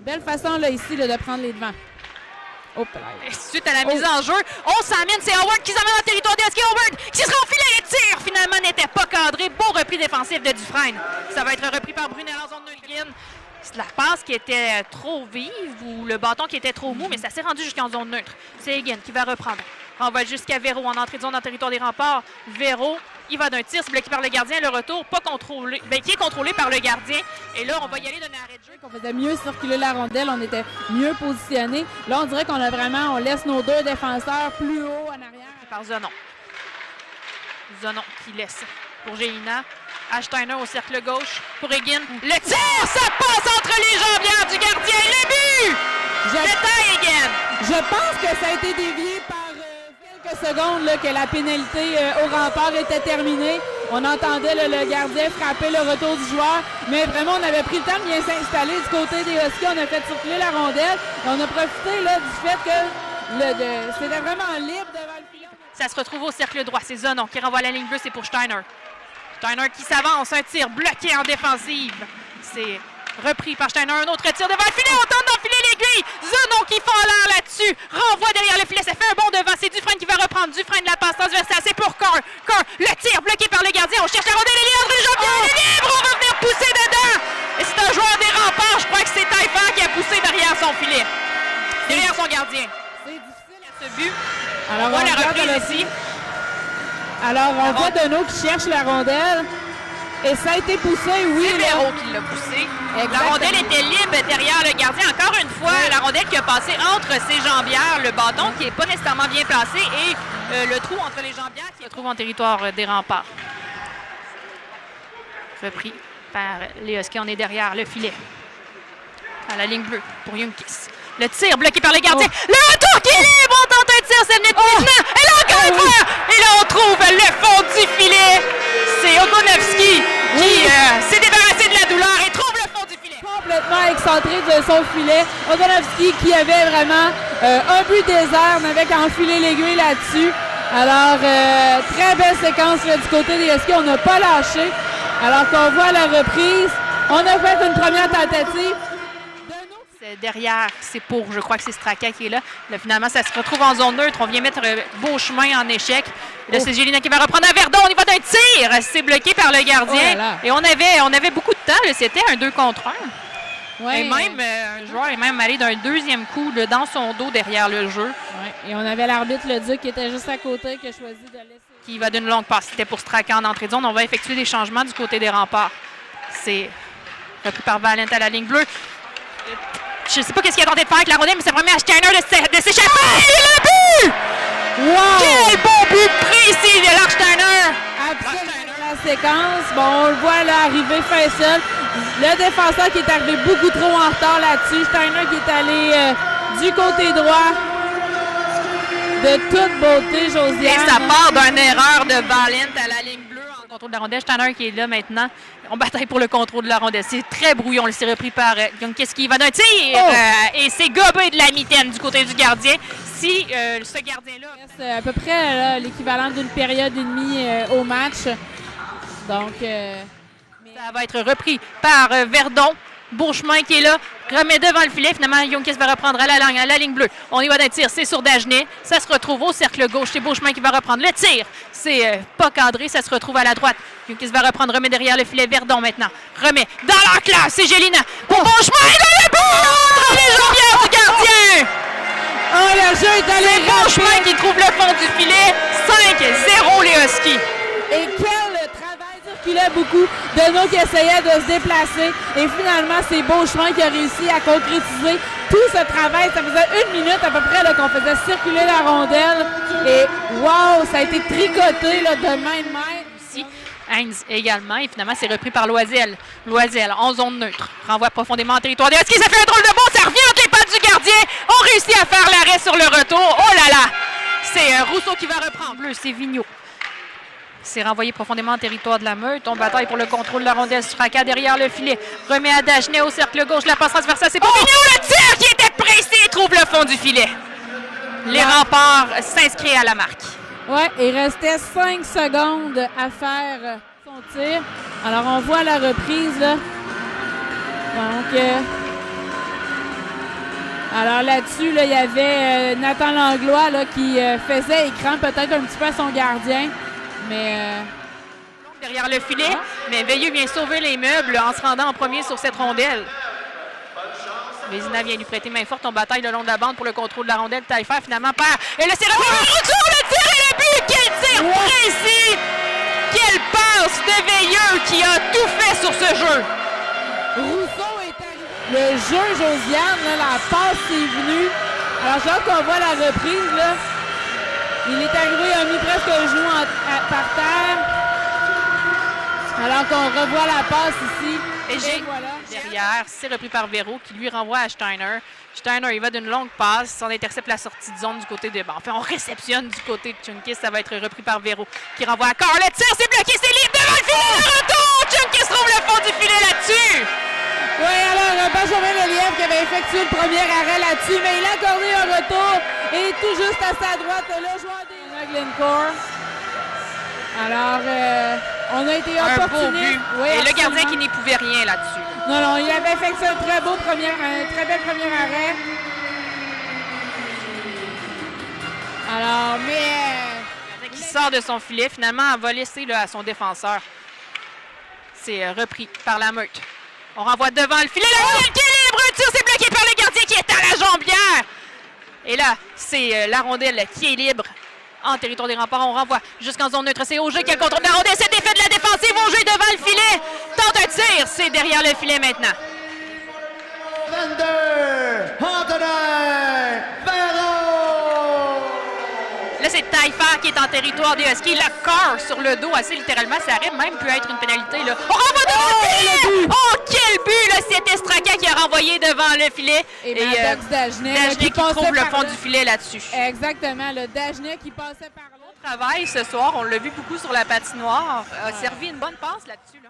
Belle façon là, ici là, de prendre les devants. Oh, suite à la mise en jeu, on s'amène, c'est Howard qui s'amène dans le territoire des Huskies. Howard qui sera enfilé, le tir finalement n'était pas cadré. Beau repli défensif de Dufresne. Ça va être repris par Brunel en zone neutre. C'est la passe qui était trop vive ou le bâton qui était trop mou, mais ça s'est rendu jusqu'en zone neutre. C'est Egan qui va reprendre. On va jusqu'à Véro en entrée de zone dans le territoire des remparts. Véro, il va d'un tir, c'est bloqué par le gardien. Le retour, pas contrôlé, qui est contrôlé par le gardien. Et là, on va y aller d'un arrêt de jeu. On faisait mieux circuler la rondelle, on était mieux positionnés. Là, on dirait on laisse nos deux défenseurs plus haut en arrière. Par Zonon. Zonon qui laisse pour Gélina. Ashsteiner au cercle gauche pour Egan. Le tir, ça passe entre les jambières du gardien. Le but! Egan. Je pense que ça a été dévié par quelques secondes là, que la pénalité au rempart était terminée. On entendait le gardien frapper le retour du joueur, mais vraiment on avait pris le temps de bien s'installer du côté des Huskies. On a fait circuler la rondelle et on a profité là, du fait que c'était vraiment libre devant le filet. Ça se retrouve au cercle droit. C'est Zonon qui renvoie la ligne bleue, c'est pour Steiner. Steiner qui s'avance, un tir bloqué en défensive. C'est repris par Steiner, un autre tir devant le filet, on tente d'enfiler l'aiguille. Zonon qui fait en l'air là-dessus, renvoie derrière le filet, ça fait un bond devant, c'est Dufresne qui va reprendre. Dufresne la passe transversale, c'est pour Carr. Carr, le tir bloqué par le gardien, on cherche la rondelle, elle est entre les jambes, elle est libre, on va venir pousser dedans. Et c'est un joueur des remparts, je crois que c'est Taïfan qui a poussé derrière son filet, derrière son gardien. C'est difficile à ce but. Alors, on voit la reprise ici. Alors, on voit Deneau qui cherche la rondelle. Et ça a été poussé, oui. C'est Véro qui l'a poussé. Exactement. La rondelle était libre derrière le gardien. Encore une fois, la rondelle qui a passé entre ses jambières, le bâton qui n'est pas nécessairement bien placé et le trou entre les jambières qui se trouve en territoire des remparts. Repris par les Huskies. On est derrière le filet. À la ligne bleue pour Youngkis. Le tir bloqué par les gardiens. Le retour qui est libre. On tente un tir. C'est le net maintenant. Et là, encore une fois. Et là, on trouve le fond du filet. C'est Ogonowski qui s'est débarrassé de la douleur et trouve le fond du filet. Complètement excentré de son filet. Ogonowski qui avait vraiment un but désert, mais avec enfilé l'aiguille là-dessus. Alors, très belle séquence là, du côté des Huskies. On n'a pas lâché. Alors qu'on voit la reprise. On a fait une première tentative. Derrière, c'est pour, je crois que c'est Straka qui est là. Là, finalement, ça se retrouve en zone neutre. On vient mettre Beauchemin en échec. Là, c'est Gélina qui va reprendre à Verdon. On y va d'un tir. C'est bloqué par le gardien. Et on avait beaucoup de temps. C'était un 2 contre 1. Ouais, et même, un joueur est même allé d'un deuxième coup là, dans son dos derrière le jeu. Ouais. Et on avait l'arbitre, le Duc, qui était juste à côté, qui a choisi de laisser. Qui va d'une longue passe. C'était pour Straka en entrée de zone. On va effectuer des changements du côté des remparts. C'est repris par Valent à la ligne bleue. Je ne sais pas ce qu'il a tenté de faire avec la rondelle, mais c'est vraiment à Steiner de s'échapper. Et le but! Wow! Quel beau but précis de Lars Steiner! Absolument. La séquence, bon, on le voit là, arriver fin seul. Le défenseur qui est arrivé beaucoup trop en retard là-dessus. Steiner qui est allé du côté droit. De toute beauté, Josiane. Et ça part d'une erreur de Valent à la ligne bleue en contrôle de la rondelle. Steiner qui est là maintenant. On bataille pour le contrôle de la rondelle. C'est très brouillon. Le s'est repris par Youngkis qui va d'un tir. Et c'est gobé de la mitaine du côté du gardien. Si ce gardien-là... C'est à peu près l'équivalent d'une période et demie au match. Donc... Ça va être repris par Verdon. Beauchemin qui est là, remet devant le filet. Finalement, Youngkis va reprendre à la ligne bleue. On y va d'un tir, c'est sur Dagenet. Ça se retrouve au cercle gauche. C'est Beauchemin qui va reprendre le tir. C'est pas cadré, ça se retrouve à la droite. Youngkis va reprendre, remet derrière le filet. Verdon maintenant. Remet dans l'enclave, c'est Gélina. Pour Beauchemin, et là, le but! Les jambières du gardien! Oh, le jeu est allé C'est Beauchemin qui trouve le fond du filet. 5-0 les Huskies. Et quel travail circulait beaucoup. Deneau qui essayait de se déplacer. Et finalement, c'est Beauchemin qui a réussi à concrétiser tout ce travail. Ça faisait 1 minute à peu près là, qu'on faisait circuler la rondelle. Et wow, ça a été tricoté là, de main de main. Ici, Heinz également. Et finalement, c'est repris par Loisel. Loisel en zone neutre. Renvoie profondément en territoire des Huskies. Ça fait un drôle de bond. Ça revient entre les pattes du gardien. On réussit à faire l'arrêt sur le retour. Oh là là! C'est Rousseau qui va reprendre. Bleu, c'est Vigneault. C'est renvoyé profondément en territoire de la Meute. On bataille pour le contrôle de la rondelle. Straka derrière le filet. Remet à Dagenet au cercle gauche. La passe transversale, c'est pour Vigneault. Le tir qui était précis trouve le fond du filet. Les remparts s'inscrivent à la marque. Ouais, il restait 5 secondes à faire son tir. Alors, on voit la reprise, là. Donc, Alors là-dessus, là, il y avait Nathan Langlois là, qui faisait écran peut-être un petit peu à son gardien, mais... derrière le filet, mais Veilleux vient sauver les meubles en se rendant en premier sur cette rondelle. Vézina vient lui prêter main forte, on bataille le long de la bande pour le contrôle de la rondelle. Taillefer finalement perd. Et là, c'est le retour, le tir et le but! Quel tir précis! Quelle passe de Veilleux qui a tout fait sur ce jeu! Rousseau est arrivé. Le jeu, Josiane, là, la passe est venue. Alors, j'ai hâte qu'on voit la reprise. Là. Il est arrivé, il a mis presque le genou par terre. Alors qu'on revoit la passe ici. Et voilà. Derrière, c'est repris par Véro qui lui renvoie à Steiner. Steiner, il va d'une longue passe. On intercepte la sortie de zone du côté de... Bon, enfin, on réceptionne du côté de Chunkis. Ça va être repris par Véro qui renvoie à Carl. Le tir, c'est bloqué, c'est libre devant le filet. Le retour! Chunkis trouve le fond du filet là-dessus. Oui, alors Benjamin Lelièvre qui avait effectué le premier arrêt là-dessus, mais il a accordé un retour. Et tout juste à sa droite, le joueur des Glencore. Alors, on a été opportuniste. Oui, et le gardien qui n'y pouvait rien là-dessus. Non, il avait effectué un très bel premier arrêt. Alors, mais... qui sort de son filet, finalement, va laisser là, à son défenseur. C'est repris par la meute. On renvoie devant le filet. La rondelle qui est libre. Un tir, c'est bloqué par le gardien qui est à la jambière. Et là, c'est la rondelle qui est libre. En territoire des remparts, on renvoie jusqu'en zone neutre. C'est Auger qui a le contrôle de la rondelle. C'est défait de la défensive. Auger devant le filet. Tente un tir. C'est derrière le filet maintenant. Là, c'est Taillefer qui est en territoire des Huskies. Le corps sur le dos, assez littéralement. Ça aurait même pu être une pénalité. Là. On renvoie devant le filet! Oh, quel but! Là, c'était Straka qui a renvoyé devant le filet. Et Dagenet qui trouve le fond du filet là-dessus. Exactement. Le Dagenet qui passait par là. Travail ce soir, on l'a vu beaucoup sur la patinoire. A servi une bonne passe là-dessus. Là.